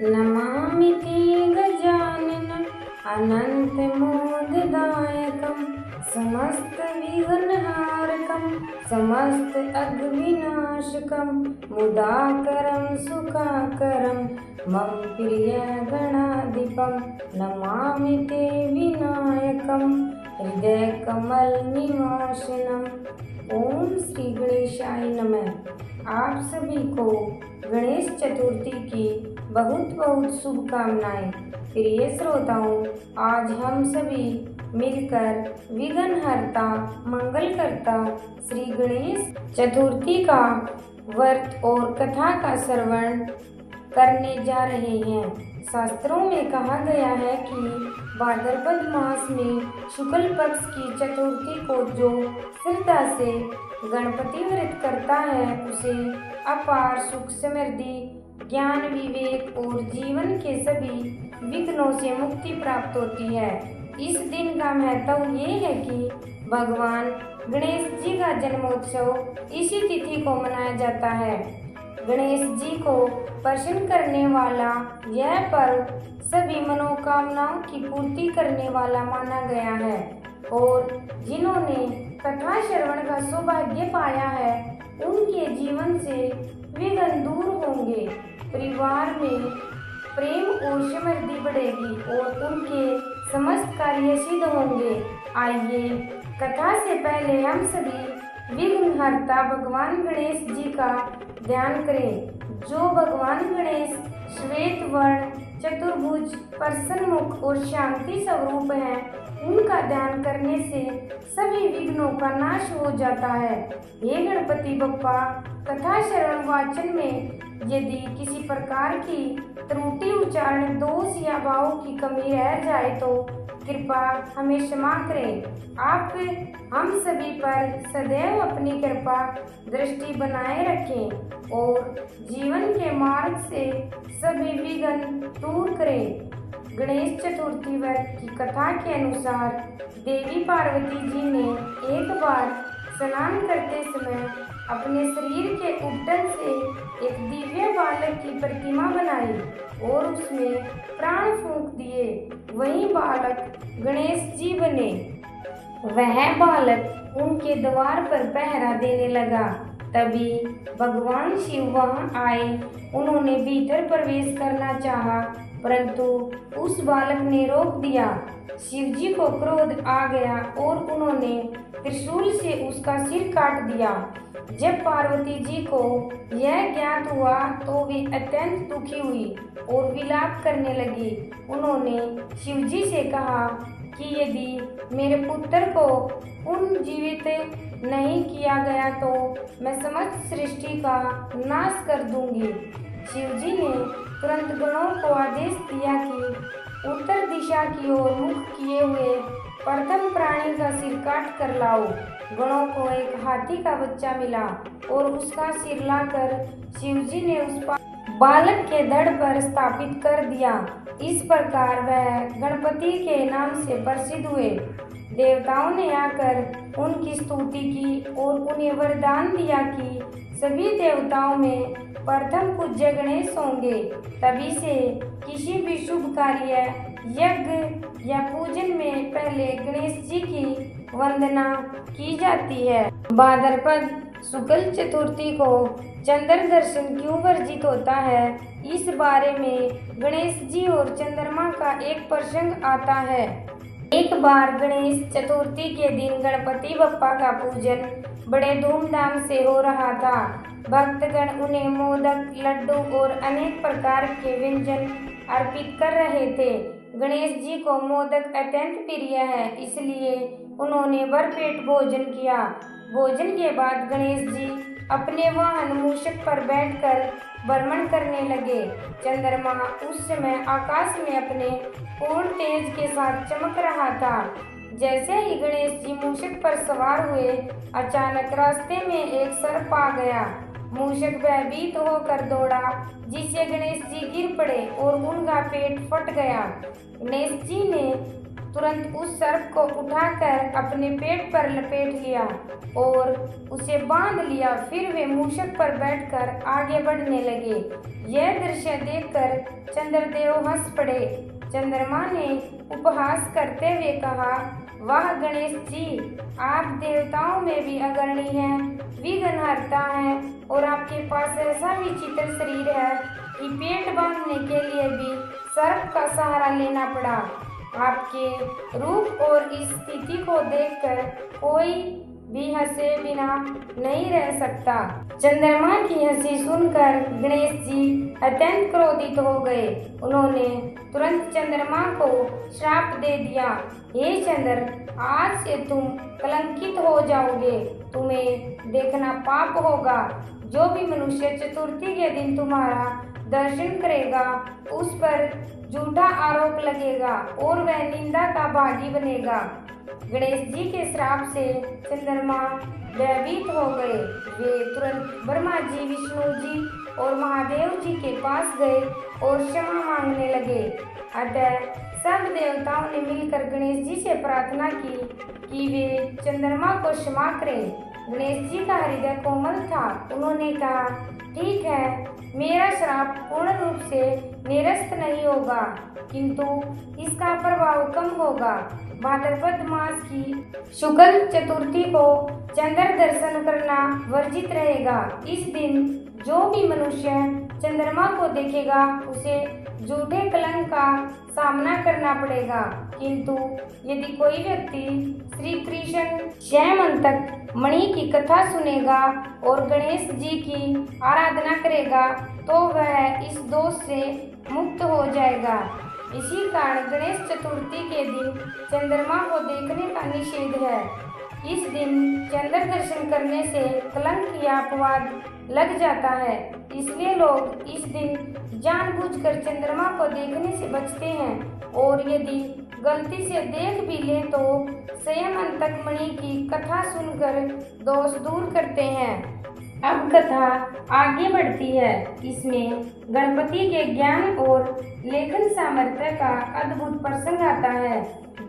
नमामि ते गजाननं अनन्तमोददायकं समस्तविघ्नहारकं समस्तअघविनाशकं मुदाकरं सुखाकरं मम प्रियगणाधिपं नमामि ते विनायकं हृदयकमलनिवासिनम्। ओम श्री गणेशाय नमः। आप सभी को गणेश चतुर्थी की बहुत बहुत शुभकामनाएं। प्रिय श्रोताओं, आज हम सभी मिलकर विघ्नहर्ता मंगलकर्ता श्री गणेश चतुर्थी का व्रत और कथा का श्रवण करने जा रहे हैं। शास्त्रों में कहा गया है कि भाद्रपद मास में शुक्ल पक्ष की चतुर्थी को जो श्रद्धा से गणपति व्रत करता है उसे अपार सुख समृद्धि ज्ञान विवेक और जीवन के सभी विघ्नों से मुक्ति प्राप्त होती है। इस दिन का महत्व ये है कि भगवान गणेश जी का जन्मोत्सव इसी तिथि को मनाया जाता है। गणेश जी को प्रसन्न करने वाला यह पर्व सभी मनोकामनाओं की पूर्ति करने वाला माना गया है और जिन्होंने कथा श्रवण का सौभाग्य पाया है उनके जीवन से विघ्न दूर होंगे, परिवार में प्रेम और समृद्धि बढ़ेगी और उनके समस्त कार्य सिद्ध होंगे। आइए कथा से पहले हम सभी विघ्नहर्ता भगवान गणेश जी का ध्यान करें। जो भगवान गणेश श्वेत वर्ण चतुर्भुज प्रसन्न मुख और शांति स्वरूप हैं, उनका ध्यान करने से सभी विघ्नों का नाश हो जाता है। हे गणपति बप्पा, कथा श्रवण वाचन में यदि किसी प्रकार की त्रुटि उच्चारण दोष या भाव की कमी रह जाए तो कृपा हमें क्षमा करें। आप हम सभी पर सदैव अपनी कृपा दृष्टि बनाए रखें और जीवन के मार्ग से सभी विघ्न दूर करें। गणेश चतुर्थी व्रत की कथा के अनुसार देवी पार्वती जी ने एक बार स्नान करते समय अपने शरीर के उपटन से एक दिव्य बालक की प्रतिमा बनाई और उसमें प्राण फूंक दिए। वही बालक गणेश जी बने। वह बालक उनके द्वार पर पहरा देने लगा। तभी भगवान शिव वहां आए। उन्होंने भीतर प्रवेश करना चाहा, परंतु उस बालक ने रोक दिया। शिव जी को क्रोध आ गया और उन्होंने त्रिशूल से उसका सिर काट दिया। जब पार्वती जी को यह ज्ञात हुआ तो वे अत्यंत दुखी हुई और विलाप करने लगी। उन्होंने शिव जी से कहा कि यदि मेरे पुत्र को पुनर्जीवित नहीं किया गया तो मैं समस्त सृष्टि का नाश कर दूंगी। शिव जी ने तुरंत गणों को आदेश दिया कि उत्तर दिशा की ओर मुख किए हुए प्रथम प्राणी का सिर काट कर लाओ। गणों को एक हाथी का बच्चा मिला और उसका सिर लाकर शिव जी ने उस बालक के धड़ पर स्थापित कर दिया। इस प्रकार वह गणपति के नाम से प्रसिद्ध हुए। देवताओं ने आकर उनकी स्तुति की और उन्हें वरदान दिया कि सभी देवताओं में प्रथम पूज्य गणेश होंगे। तभी से किसी भी शुभ कार्य यज्ञ या पूजन में पहले गणेश जी की वंदना की जाती है। भाद्रपद शुक्ल चतुर्थी को चंद्र दर्शन क्यों वर्जित होता है, इस बारे में गणेश जी और चंद्रमा का एक प्रसंग आता है। एक बार गणेश चतुर्थी के दिन गणपति बप्पा का पूजन बड़े धूमधाम से हो रहा था। भक्तगण उन्हें मोदक, लड्डू और अनेक प्रकार के व्यंजन अर्पित कर रहे थे। गणेश जी को मोदक अत्यंत प्रिय है, इसलिए उन्होंने भरपेट भोजन किया। भोजन के बाद गणेश जी अपने वाहन मूषक पर बैठकर भ्रमण करने लगे। चंद्रमा उस समय आकाश में अपने पूर्ण तेज के साथ चमक रहा था। जैसे ही गणेश जी मूषक पर सवार हुए, अचानक रास्ते में एक सर्प आ गया। मूषक भयभीत होकर दौड़ा, जिससे गणेश जी गिर पड़े और उनका पेट फट गया। गणेश जी ने तुरंत उस सर्प को उठाकर अपने पेट पर लपेट लिया और उसे बांध लिया। फिर वे मूषक पर बैठकर आगे बढ़ने लगे। यह दृश्य देखकर चंद्रदेव हंस पड़े। चंद्रमा ने उपहास करते हुए कहा, वाह गणेश जी, आप देवताओं में भी अग्रणी हैं, विघ्नहर्ता हैं और आपके पास ऐसा विचित्र शरीर है कि पेट बांधने के लिए भी सर्प का सहारा लेना पड़ा। आपके रूप और इस स्थिति को देखकर कोई भी हंसे बिना नहीं रह सकता। चंद्रमा की हंसी सुनकर गणेश जी अत्यंत क्रोधित हो गए। उन्होंने तुरंत चंद्रमा को श्राप दे दिया, हे चंद्र, आज से तुम कलंकित हो जाओगे, तुम्हें देखना पाप होगा। जो भी मनुष्य चतुर्थी के दिन तुम्हारा दर्शन करेगा उस पर झूठा आरोप लगेगा और वह निंदा का भागी बनेगा। गणेश जी के श्राप से चंद्रमा भयभीत हो गए। वे तुरंत ब्रह्मा जी, विष्णु जी और महादेव जी के पास गए और क्षमा मांगने लगे। अतः सब देवताओं ने मिलकर गणेश जी से प्रार्थना की कि वे चंद्रमा को क्षमा करें। गणेश जी का हृदय कोमल था। उन्होंने कहा, ठीक है, मेरा श्राप पूर्ण रूप से निरस्त नहीं होगा, किंतु इसका प्रभाव कम होगा। भाद्रपद मास की शुक्ल चतुर्थी को चंद्र दर्शन करना वर्जित रहेगा। इस दिन जो भी मनुष्य चंद्रमा को देखेगा उसे झूठे कलंक का सामना करना पड़ेगा। किंतु यदि कोई व्यक्ति श्री कृष्ण शैमंतक मणि की कथा सुनेगा और गणेश जी की आराधना करेगा तो वह इस दोष से मुक्त हो जाएगा। इसी कारण गणेश चतुर्थी के दिन चंद्रमा को देखने का निषेध है। इस दिन चंद्र दर्शन करने से कलंक या अपवाद लग जाता है, इसलिए लोग इस दिन जानबूझकर चंद्रमा को देखने से बचते हैं और यदि गलती से देख भी ले तो शैमंतक मणि की कथा सुनकर दोष दूर करते हैं। अब कथा आगे बढ़ती है। इसमें गणपति के ज्ञान और लेखन सामर्थ्य का अद्भुत प्रसंग आता है।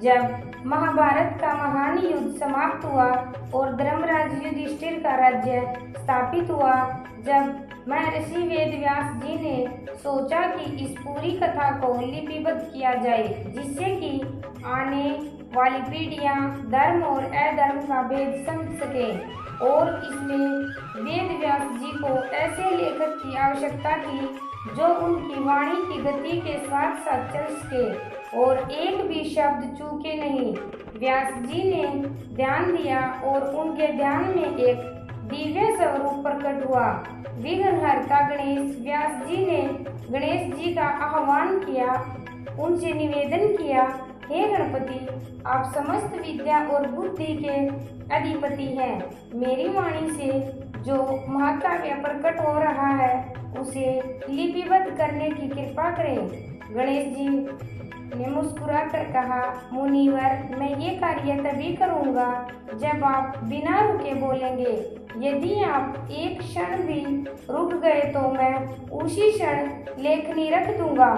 जब महाभारत का महान युद्ध समाप्त हुआ और धर्मराज युधिष्ठिर का राज्य स्थापित हुआ, जब महर्षि वेदव्यास जी ने सोचा कि इस पूरी कथा को लिपिबद्ध किया जाए, जिससे कि आने वाली पीढ़ियां धर्म और अधर्म का भेद समझ सके और इसमें वेदव्यास जी को ऐसे लेखक की आवश्यकता थी जो उनकी वाणी की गति के साथ साथ चल सके और एक भी शब्द चूके नहीं। व्यास जी ने ध्यान दिया और उनके ध्यान में एक दिव्य स्वरूप प्रकट हुआ। विघ्नहर्ता गणेश व्यास जी ने गणेश जी का आह्वान किया, उनसे निवेदन किया, हे गणपति, आप समस्त विद्या और बुद्धि के अधिपति हैं। मेरी वाणी से जो महाकाव्य प्रकट हो रहा है उसे लिपिबद्ध करने की कृपा करें। गणेश जी ने मुस्कुराकर कहा, मुनिवर, मैं ये कार्य तभी करूँगा जब आप बिना रुके बोलेंगे। यदि आप एक क्षण भी रुक गए तो मैं उसी क्षण लेखनी रख दूंगा।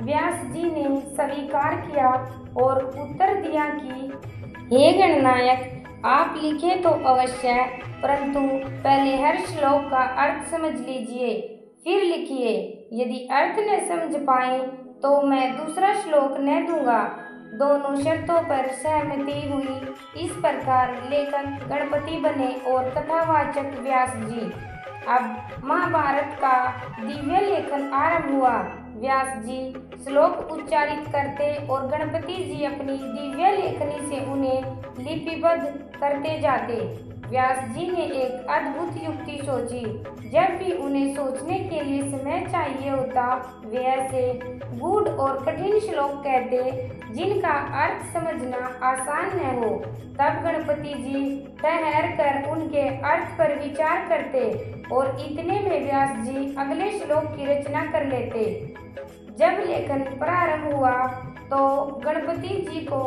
व्यास जी ने स्वीकार किया और उत्तर दिया कि हे गणनायक, आप लिखे तो अवश्य, परंतु पहले हर श्लोक का अर्थ समझ लीजिए, फिर लिखिए। यदि अर्थ न समझ पाए तो मैं दूसरा श्लोक न दूंगा। दोनों शर्तों पर सहमति हुई। इस प्रकार लेखक गणपति बने और कथावाचक व्यास जी। अब महाभारत का दिव्य लेखन आरंभ हुआ। व्यास जी श्लोक उच्चारित करते और गणपति जी अपनी दिव्य लेखनी से उन्हें लिपिबद्ध करते जाते। व्यास जी ने एक अद्भुत युक्ति सोची। जब भी उन्हें सोचने के लिए समय चाहिए होता, वे ऐसे गूढ़ और कठिन श्लोक कहते जिनका अर्थ समझना आसान न हो। तब गणपति जी ठहर कर उनके अर्थ पर विचार करते और इतने में व्यास जी अगले श्लोक की रचना कर लेते। जब लेखन प्रारंभ हुआ तो गणपति जी को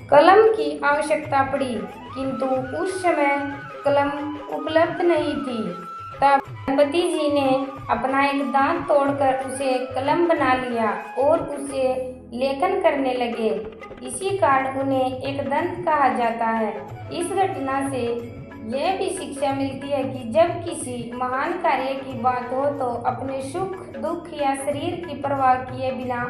कलम की आवश्यकता पड़ी, किंतु उस समय कलम उपलब्ध नहीं थी। तब गणपति जी ने अपना एक दांत तोड़कर उसे कलम बना लिया और उसे लेखन करने लगे। इसी कारण उन्हें एक दंत कहा जाता है। इस घटना से यह भी शिक्षा मिलती है कि जब किसी महान कार्य की बात हो तो अपने सुख दुख या शरीर की परवाह किए बिना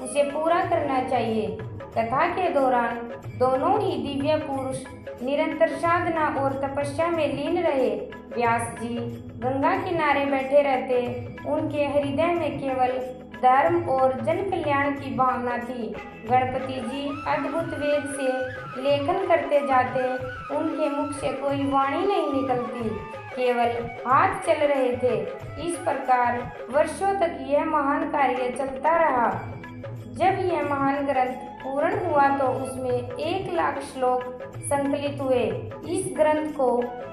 उसे पूरा करना चाहिए। कथा के दौरान दोनों ही दिव्य पुरुष निरंतर साधना और तपस्या में लीन रहे। व्यास जी गंगा किनारे बैठे रहते, उनके हृदय में केवल धर्म और जन कल्याण की भावना थी। गणपति जी अद्भुत वेग से लेखन करते जाते, उनके मुख से कोई वाणी नहीं निकलती, केवल हाथ चल रहे थे। इस प्रकार वर्षों तक यह महान कार्य चलता रहा। जब यह महान ग्रंथ पूर्ण हुआ तो उसमें 1,00,000 श्लोक संकलित हुए। इस ग्रंथ को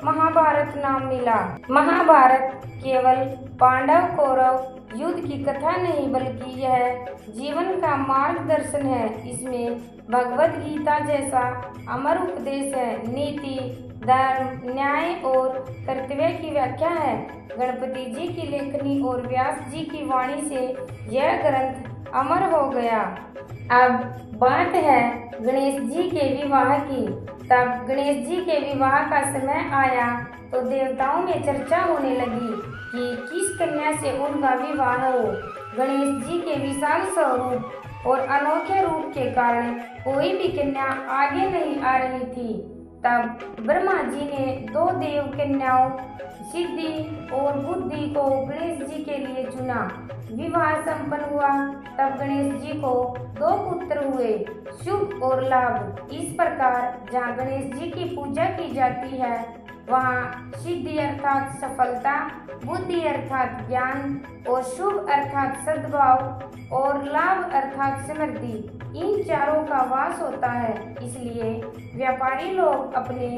महाभारत नाम मिला। महाभारत केवल पांडव कौरव युद्ध की कथा नहीं बल्कि यह जीवन का मार्गदर्शन है। इसमें भगवद गीता जैसा अमर उपदेश है, नीति, धर्म, न्याय और कर्तव्य की व्याख्या है। गणपति जी की लेखनी और व्यास जी की वाणी से यह ग्रंथ अमर हो गया। अब बात है गणेश जी के विवाह की। तब गणेश जी के विवाह का समय आया तो देवताओं में चर्चा होने लगी कि किस कन्या से उनका विवाह हो। गणेश जी के विशाल स्वरूप और अनोखे रूप के कारण कोई भी कन्या आगे नहीं आ रही थी। तब ब्रह्मा जी ने 2 देव कन्याओं सिद्धि और बुद्धि को गणेश जी के लिए चुना। विवाह संपन्न हुआ। तब गणेश जी को 2 पुत्र हुए, शुभ और लाभ। इस प्रकार जहाँ गणेश जी की पूजा की जाती है वहाँ सिद्धि अर्थात सफलता, बुद्धि अर्थात ज्ञान और शुभ अर्थात सद्भाव और लाभ अर्थात समृद्धि, इन चारों का वास होता है। इसलिए व्यापारी लोग अपने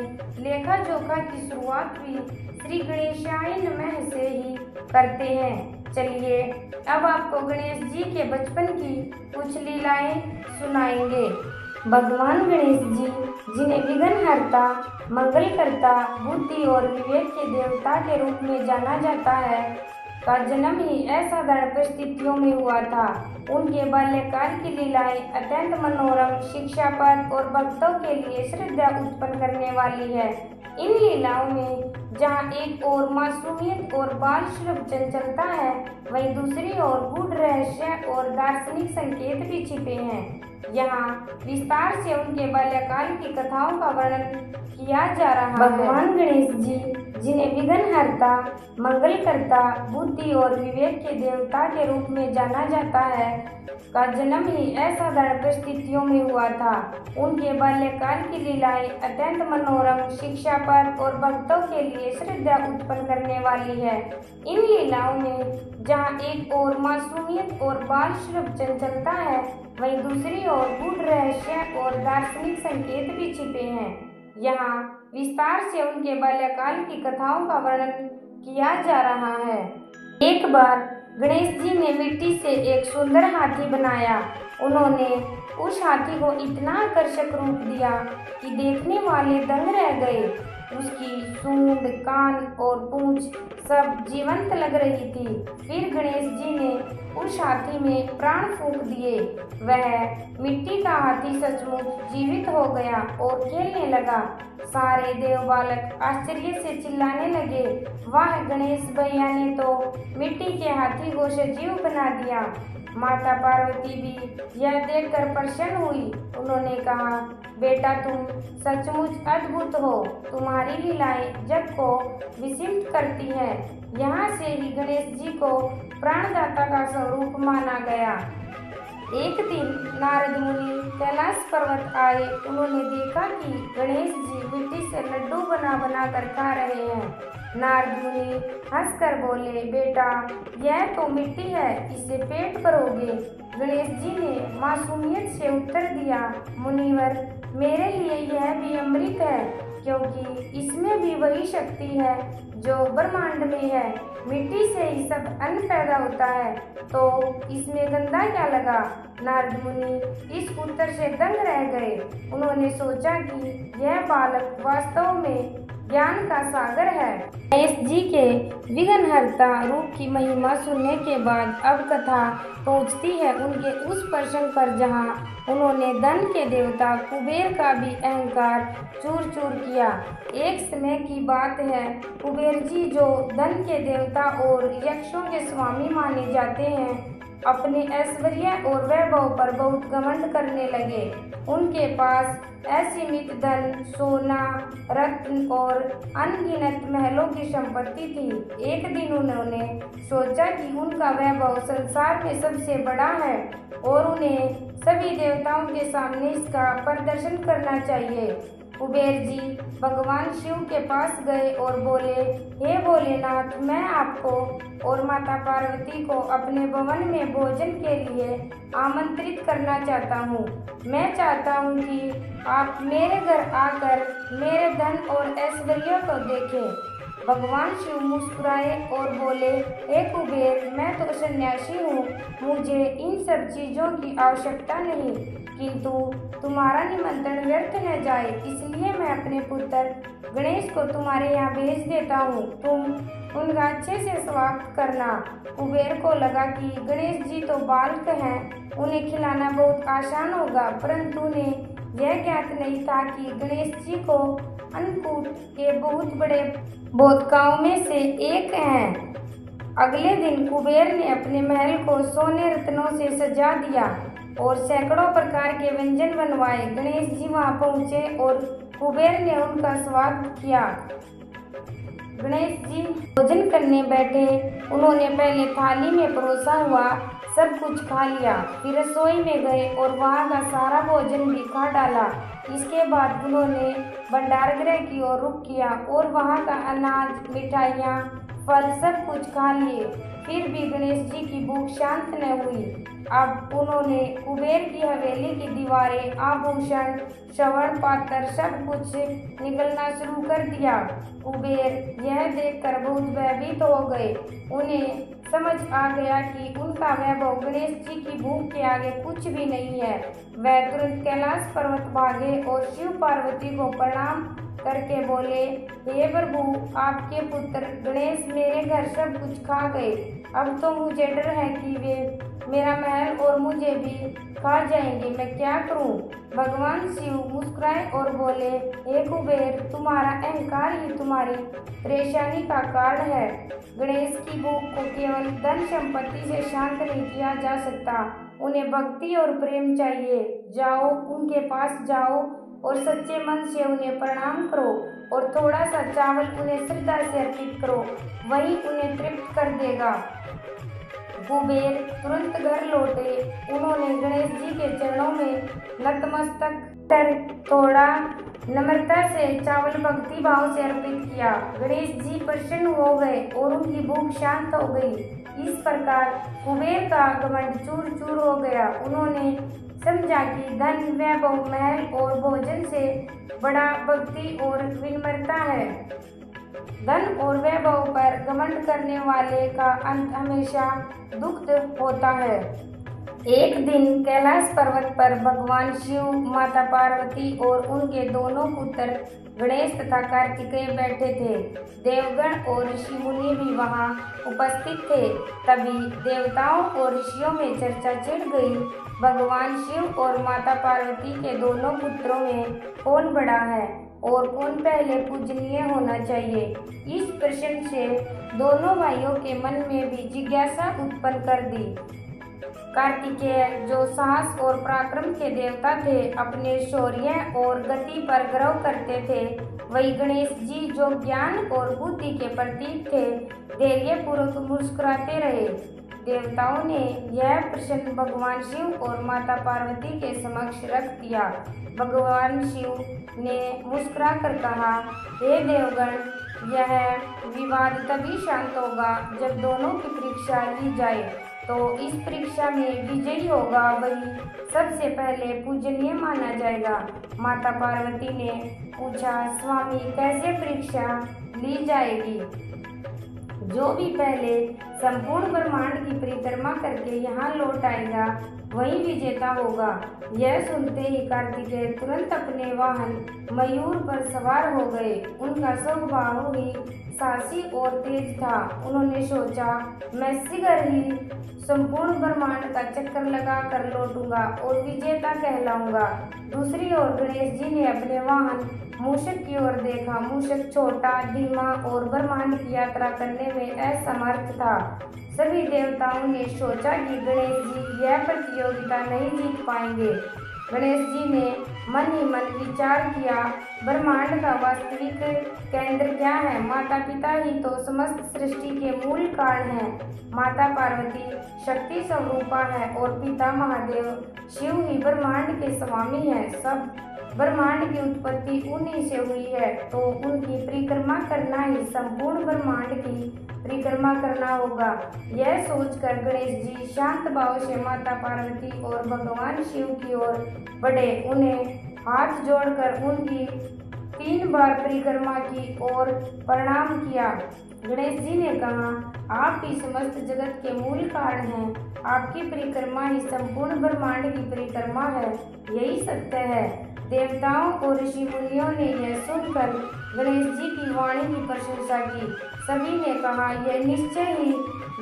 लेखा जोखा की शुरुआत भी श्री गणेशाय नमः से ही करते हैं। चलिए अब आपको गणेश जी के बचपन की कुछ लीलाएं सुनाएंगे। भगवान गणेश जी, जिन्हें विघ्नहर्ता, मंगलकर्ता, बुद्धि और विवेक के देवता के रूप में जाना जाता है, का जन्म ही असाधारण परिस्थितियों में हुआ था। उनके बाल्यकाल की लीलाएं अत्यंत मनोरम, शिक्षाप्रद और भक्तों के लिए श्रद्धा उत्पन्न करने वाली है। इन लीलाओं में जहाँ एक ओर मासूमियत और बाल सुलभ चंचलता है, वहीं दूसरी ओर गूढ़ रहस्य और दार्शनिक संकेत भी छिपे हैं। यहाँ विस्तार से उनके बाल्यकाल की कथाओं का वर्णन किया जा रहा है। भगवान गणेश जी, जिन्हें विघ्नहर्ता, मंगलकर्ता, बुद्धि और विवेक के देवता के रूप में जाना जाता है, का जन्म ही असाधारण परिस्थितियों में हुआ था। उनके बाल्यकाल की लीलाएं अत्यंत मनोरम, शिक्षाप्रद और भक्तों के लिए श्रद्धा उत्पन्न करने वाली है। इन लीलाओं में जहाँ एक ओर मासूमियत और बाल सुलभ चंचलता है, वहीं दूसरी ओर गूढ़ रहस्य और दार्शनिक संकेत भी छिपे हैं। यहाँ विस्तार से उनके बाल्यकाल की कथाओं का वर्णन किया जा रहा है। एक बार गणेश जी ने मिट्टी से एक सुंदर हाथी बनाया। उन्होंने उस हाथी को इतना आकर्षक रूप दिया कि देखने वाले दंग रह गए। उसकी सूंड, कान और पूंछ सब जीवंत लग रही थी। फिर गणेश जी ने उस हाथी में प्राण फूंक दिए। वह मिट्टी का हाथी सचमुच जीवित हो गया और खेलने लगा। सारे देव बालक आश्चर्य से चिल्लाने लगे, वाह, गणेश भैया ने तो मिट्टी के हाथी को सजीव बना दिया। माता पार्वती भी यह देखकर प्रसन्न हुई। उन्होंने कहा, बेटा, तुम सचमुच अद्भुत हो। तुम्हारी लीलाएं जग को विस्मित करती हैं। यहाँ से ही गणेश जी को प्राणदाता का स्वरूप माना गया। एक दिन नारद मुनि कैलाश पर्वत आए। उन्होंने देखा कि गणेश जी मिट्टी से लड्डू बना बना कर खा रहे हैं। नारद मुनि हंसकर बोले, बेटा, यह तो मिट्टी है, इससे पेट भरोगे। गणेश जी ने मासूमियत से उत्तर दिया, मुनिवर, मेरे लिए यह भी अमृत है, क्योंकि इसमें भी वही शक्ति है जो ब्रह्मांड में है। मिट्टी से ही सब अन्न पैदा होता है, तो इसमें गंदा क्या लगा। नारद मुनि इस उत्तर से दंग रह गए। उन्होंने सोचा कि यह बालक वास्तव में ज्ञान का सागर है। गणेश जी के विघ्नहर्ता रूप की महिमा सुनने के बाद अब कथा पहुंचती है उनके उस प्रश्न पर जहां उन्होंने धन के देवता कुबेर का भी अहंकार चूर चूर किया। एक समय की बात है, कुबेर जी जो धन के देवता और यक्षों के स्वामी माने जाते हैं, अपने ऐश्वर्य और वैभव पर बहुत घमंड करने लगे। उनके पास असीमित धन, सोना, रत्न और अनगिनत महलों की संपत्ति थी। एक दिन उन्होंने सोचा कि उनका वैभव संसार में सबसे बड़ा है और उन्हें सभी देवताओं के सामने इसका प्रदर्शन करना चाहिए। कुबेर जी भगवान शिव के पास गए और बोले, हे भोलेनाथ, मैं आपको और माता पार्वती को अपने भवन में भोजन के लिए आमंत्रित करना चाहता हूँ। मैं चाहता हूँ कि आप मेरे घर आकर मेरे धन और ऐश्वर्य को देखें। भगवान शिव मुस्कुराए और बोले, हे कुबेर, मैं तो सन्यासी हूँ, मुझे इन सब चीज़ों की आवश्यकता नहीं, किंतु तुम्हारा निमंत्रण व्यर्थ न जाए, इसलिए मैं अपने पुत्र गणेश को तुम्हारे यहाँ भेज देता हूँ। तुम उनका अच्छे से स्वागत करना। कुबेर को लगा कि गणेश जी तो बालक हैं, उन्हें खिलाना बहुत आसान होगा, परंतु उन्हें यह ज्ञात नहीं था कि गणेश जी को अन्नकूट के बहुत बड़े बोधकाओं में से एक हैं। अगले दिन कुबेर ने अपने महल को सोने रत्नों से सजा दिया और सैकड़ों प्रकार के व्यंजन बनवाए। गणेश जी वहां पहुंचे और कुबेर ने उनका स्वागत किया। गणेश जी भोजन करने बैठे। उन्होंने पहले थाली में परोसा हुआ सब कुछ खा लिया, फिर रसोई में गए और वहां का सारा भोजन भी खा डाला। इसके बाद उन्होंने भंडार गृह की ओर रुख किया और वहां का अनाज, मिठाइयाँ, फल सब कुछ खा लिए। फिर भी गणेश जी की भूख शांत न हुई। अब उन्होंने कुबेर की हवेली की दीवारें, आभूषण, श्रवण पात्र सब कुछ निकलना शुरू कर दिया। कुबेर यह देखकर बहुत भयभीत हो गए। उन्हें समझ आ गया कि उनका वैभव गणेश जी की भूख के आगे कुछ भी नहीं है। वह तुरंत कैलाश पर्वत भागे और शिव पार्वती को प्रणाम करके बोले, हे प्रभु, आपके पुत्र गणेश मेरे घर सब कुछ खा गए। अब तो मुझे डर है कि वे मेरा महल और मुझे भी खा जाएंगे, मैं क्या करूं? भगवान शिव मुस्कुराए और बोले, हे कुबेर, तुम्हारा अहंकार ही तुम्हारी परेशानी का कारण है। गणेश की भूख को केवल धन संपत्ति से शांत नहीं किया जा सकता, उन्हें भक्ति और प्रेम चाहिए। जाओ, उनके पास जाओ और सच्चे मन से उन्हें प्रणाम करो और थोड़ा सा चावल उन्हें श्रद्धा से अर्पित करो, वही उन्हें तृप्त कर देगा। कुबेर तुरंत घर लौटे। उन्होंने गणेश जी के चरणों में नतमस्तक कर थोड़ा नम्रता से चावल भक्ति भाव से अर्पित किया। गणेश जी प्रसन्न हो गए और उनकी भूख शांत हो गई। इस प्रकार कुबेर का घमंड चूर चूर हो गया। उन्होंने समझा कि धन, वैभव, महल और भोजन से बड़ा भक्ति और विनम्रता है। धन और वैभव पर घमंड करने वाले का अंत हमेशा दुखद होता है। एक दिन कैलाश पर्वत पर भगवान शिव, माता पार्वती और उनके दोनों पुत्र गणेश तथा कार्तिकेय बैठे थे। देवगण और ऋषि मुनि भी वहां उपस्थित थे। तभी देवताओं और ऋषियों में चर्चा छिड़ गई, भगवान शिव और माता पार्वती के दोनों पुत्रों में कौन बड़ा है और कौन पहले पूजनीय होना चाहिए। इस प्रश्न से दोनों भाइयों के मन में भी जिज्ञासा उत्पन्न कर दी। कार्तिकेय जो साहस और पराक्रम के देवता थे, अपने शौर्य और गति पर गर्व करते थे। वही गणेश जी जो ज्ञान और बुद्धि के प्रतीक थे, धैर्यपूर्वक मुस्कुराते रहे। देवताओं ने यह प्रश्न भगवान शिव और माता पार्वती के समक्ष रख दिया। भगवान शिव ने मुस्कुराकर कहा, हे देवगण, यह विवाद तभी शांत होगा जब दोनों की परीक्षा ली जाए। तो इस परीक्षा में विजयी होगा वही सबसे पहले पूजनीय माना जाएगा। माता पार्वती ने पूछा, स्वामी, कैसे परीक्षा ली जाएगी? जो भी पहले संपूर्ण ब्रह्मांड की परिक्रमा करके यहाँ लौट आएगा वही विजेता होगा। यह सुनते ही कार्तिकेय तुरंत अपने वाहन मयूर पर सवार हो गए। उनका स्वभाव ही साहसी और तेज था। उन्होंने सोचा, मैं शीघ्र ही संपूर्ण ब्रह्मांड का चक्कर लगा कर लौटूंगा और विजेता कहलाऊंगा। दूसरी ओर गणेश जी ने अपने वाहन मूषक की ओर देखा। मूषक छोटा, धीमा और ब्रह्मांड की यात्रा करने में असमर्थ था। सभी देवताओं ने सोचा कि गणेश जी यह प्रतियोगिता नहीं जीत पाएंगे। गणेश जी ने मन ही मन विचार किया, ब्रह्मांड का वास्तविक केंद्र क्या है? माता पिता ही तो समस्त सृष्टि के मूल कारण हैं। माता पार्वती शक्ति स्वरूपा है और पिता महादेव शिव ही ब्रह्मांड के स्वामी हैं। सब ब्रह्मांड की उत्पत्ति उन्हीं से हुई है, तो उनकी परिक्रमा करना ही संपूर्ण ब्रह्मांड की परिक्रमा करना होगा। यह सोचकर गणेश जी शांत भाव से माता पार्वती और भगवान शिव की ओर बढ़े। उन्हें हाथ जोड़कर उनकी 3 बार परिक्रमा की और प्रणाम किया। गणेश जी ने कहा, आप ही समस्त जगत के मूल कारण हैं। आपकी परिक्रमा ही संपूर्ण ब्रह्मांड की परिक्रमा है। यही सत्य है। देवताओं और ऋषि मुनियों ने यह सुनकर गणेश जी की वाणी की प्रशंसा की। सभी ने कहा, यह निश्चय ही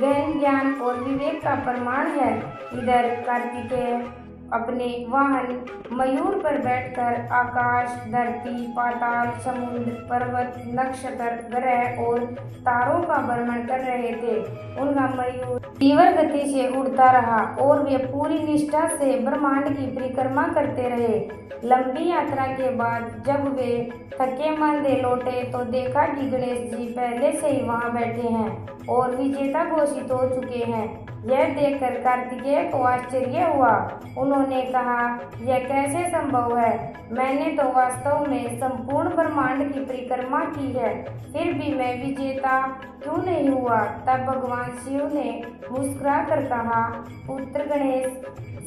गहन ज्ञान और विवेक का प्रमाण है। इधर कार्तिकेय अपने वाहन मयूर पर बैठकर आकाश, धरती, पाताल, समुद्र, पर्वत, नक्षत्र, ग्रह और तारों का भ्रमण कर रहे थे। उनका मयूर तीव्र गति से उड़ता रहा और वे पूरी निष्ठा से ब्रह्मांड की परिक्रमा करते रहे। लंबी यात्रा के बाद जब वे थके मांदे लौटे तो देखा कि गणेश जी पहले से ही वहां बैठे हैं और विजेता घोषित हो चुके हैं। यह देखकर कार्तिकेय को आश्चर्य हुआ। उन्होंने कहा, यह कैसे संभव है? मैंने तो वास्तव में संपूर्ण ब्रह्मांड की परिक्रमा की है, फिर भी मैं विजेता क्यों नहीं हुआ? तब भगवान शिव ने मुस्कुराकर कहा, पुत्र गणेश,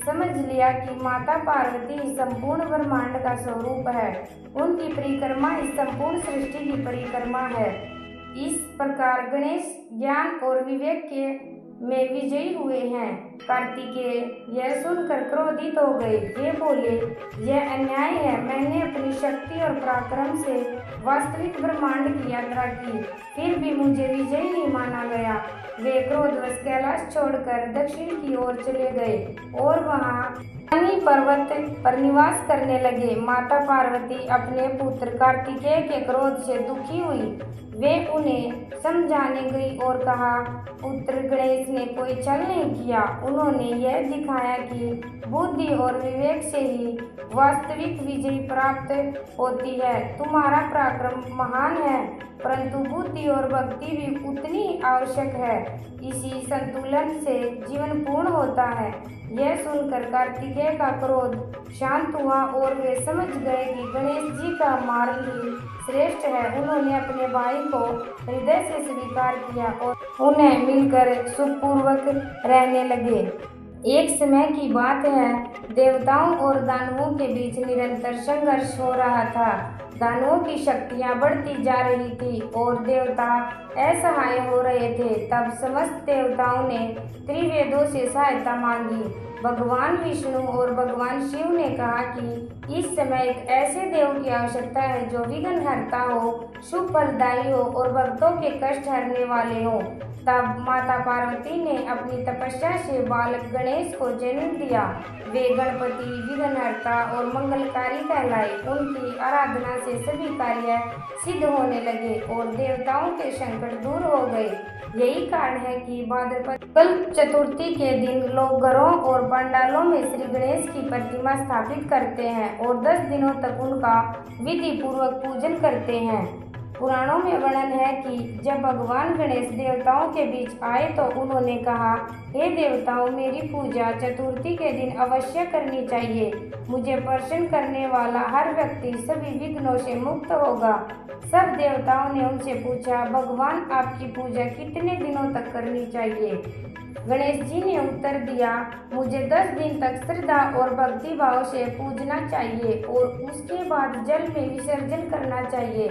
समझ लिया कि माता पार्वती संपूर्ण ब्रह्मांड का स्वरूप है। उनकी परिक्रमा इस संपूर्ण सृष्टि की परिक्रमा है। इस प्रकार गणेश ज्ञान और विवेक के में विजयी हुए हैं। कार्तिकेय यह सुनकर क्रोधित हो गए। वे बोले, यह अन्याय है। मैंने अपनी शक्ति और पराक्रम से वास्तविक ब्रह्मांड की यात्रा की, फिर भी मुझे विजयी नहीं माना गया। वे क्रोधवश कैलाश छोड़कर दक्षिण की ओर चले गए और वहां पर्वत पर निवास करने लगे। माता पार्वती अपने पुत्र कार्तिकेय के क्रोध से दुखी हुई। वे उन्हें समझाने गई और कहा, पुत्र गणेश ने कोई छल नहीं किया। उन्होंने यह दिखाया कि बुद्धि और विवेक से ही वास्तविक विजय प्राप्त होती है। तुम्हारा पराक्रम महान है, परंतु बुद्धि और भक्ति भी उतनी आवश्यक है। इसी संतुलन से जीवन पूर्ण होता है। यह सुनकर कार्तिकेय का क्रोध शांत हुआ और वे समझ गए कि गणेश जी का मार्ग ही श्रेष्ठ है। उन्होंने अपने भाई को हृदय से स्वीकार किया और उन्हें मिलकर सुखपूर्वक रहने लगे। एक समय की बात है, देवताओं और दानवों के बीच निरंतर संघर्ष हो रहा था। दानवों की शक्तियां बढ़ती जा रही थी और देवता असहाय हो रहे थे। तब समस्त देवताओं ने त्रिवेदों से सहायता मांगी। भगवान विष्णु और भगवान शिव ने कहा कि इस समय एक ऐसे देव की आवश्यकता है जो विघ्नहर्ता हो, शुभ फलदायी हो और भक्तों के कष्ट हरने वाले हो। तब माता पार्वती ने अपनी तपस्या से बालक गणेश को जन्म दिया। वे गणपति, विघ्नहर्ता और मंगलकारी कहलाए। उनकी आराधना से सभी कार्य सिद्ध होने लगे और देवताओं के संकट दूर हो गए। यही कारण है कि भाद्रपद चतुर्थी के दिन लोग घरों और पंडालों में श्री गणेश की प्रतिमा स्थापित करते हैं और 10 दिनों तक उनका विधि पूर्वक पूजन करते हैं। पुराणों में वर्णन है कि जब भगवान गणेश देवताओं के बीच आए तो उन्होंने कहा, हे देवताओं, मेरी पूजा चतुर्थी के दिन अवश्य करनी चाहिए। मुझे प्रसन्न करने वाला हर व्यक्ति सभी विघ्नों से मुक्त होगा। सब देवताओं ने उनसे पूछा, भगवान, आपकी पूजा कितने दिनों तक करनी चाहिए? गणेश जी ने उत्तर दिया, मुझे 10 दिन तक श्रद्धा और भक्ति भाव से पूजना चाहिए और उसके बाद जल में विसर्जन करना चाहिए।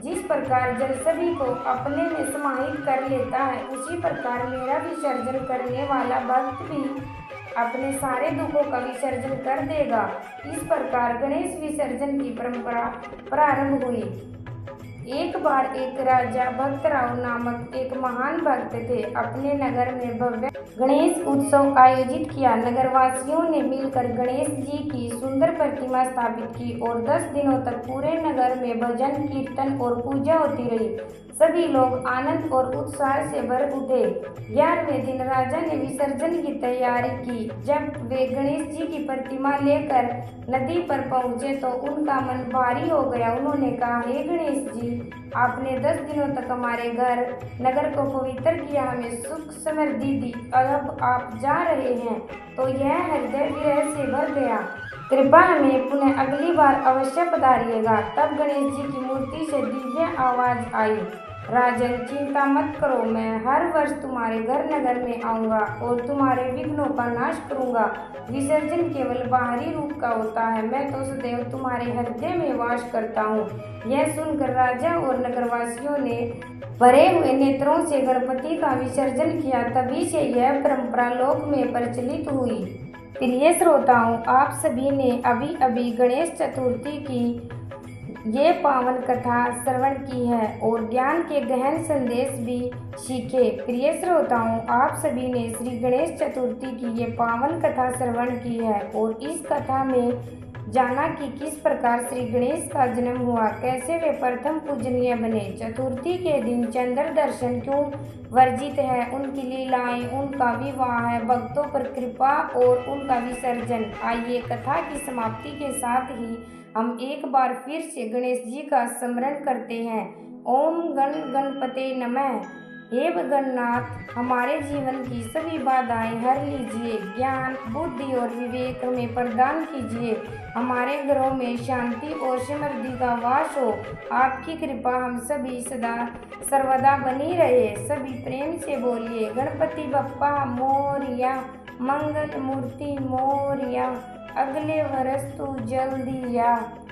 जिस प्रकार जल सभी को अपने में समाहित कर लेता है, उसी प्रकार मेरा विसर्जन करने वाला भक्त भी अपने सारे दुखों का विसर्जन कर देगा। इस प्रकार गणेश विसर्जन की परंपरा प्रारंभ हुई। एक बार एक राजा भक्तराव नामक एक महान भक्त थे। अपने नगर में भव्य गणेश उत्सव आयोजित किया। नगरवासियों ने मिलकर गणेश जी की सुंदर प्रतिमा स्थापित की और 10 दिनों तक पूरे नगर में भजन कीर्तन और पूजा होती रही। सभी लोग आनंद और उत्साह से भर उठे। 11वें दिन राजा ने विसर्जन की तैयारी की। जब वे गणेश जी की प्रतिमा लेकर नदी पर पहुंचे तो उनका मन भारी हो गया। उन्होंने कहा, हे गणेश जी, आपने 10 दिनों तक हमारे नगर को पवित्र किया, हमें सुख समृद्धि दी। अब आप जा रहे हैं तो यह हृदय विरह से भर गया। कृपया हमें पुनः अगली बार अवश्य पधारिएगा। तब गणेश जी की मूर्ति से दिव्य आवाज आई, राजन, चिंता मत करो, मैं हर वर्ष तुम्हारे नगर में आऊंगा और तुम्हारे विघ्नों का नाश करूंगा। विसर्जन केवल बाहरी रूप का होता है, मैं तो सदैव तुम्हारे हृदय में वास करता हूँ। यह सुनकर राजा और नगरवासियों ने भरे हुए नेत्रों से गणपति का विसर्जन किया। तभी से यह परंपरा लोक में प्रचलित हुई। प्रिय श्रोताओं, आप सभी ने अभी अभी गणेश चतुर्थी की ये पावन कथा श्रवण की है और ज्ञान के गहन संदेश भी सीखे। प्रिय श्रोताओं, आप सभी ने श्री गणेश चतुर्थी की ये पावन कथा श्रवण की है और इस कथा में जाना कि किस प्रकार श्री गणेश का जन्म हुआ, कैसे वे प्रथम पूजनीय बने, चतुर्थी के दिन चंद्र दर्शन क्यों वर्जित है, उनकी लीलाएं, उनका विवाह, भक्तों पर कृपा और उनका विसर्जन। आइए कथा की समाप्ति के साथ ही हम एक बार फिर से गणेश जी का स्मरण करते हैं। ओम गण गणपते नमः। हे गणनाथ, हमारे जीवन की सभी बाधाएं हर लीजिए, ज्ञान, बुद्धि और विवेक हमें प्रदान कीजिए। हमारे घरों में शांति और समृद्धि का वास हो। आपकी कृपा हम सभी सदा सर्वदा बनी रहे। सभी प्रेम से बोलिए, गणपति बप्पा मोरिया, मंगल मूर्ति मोरिया, अगले वर्ष तू जल्दी आ।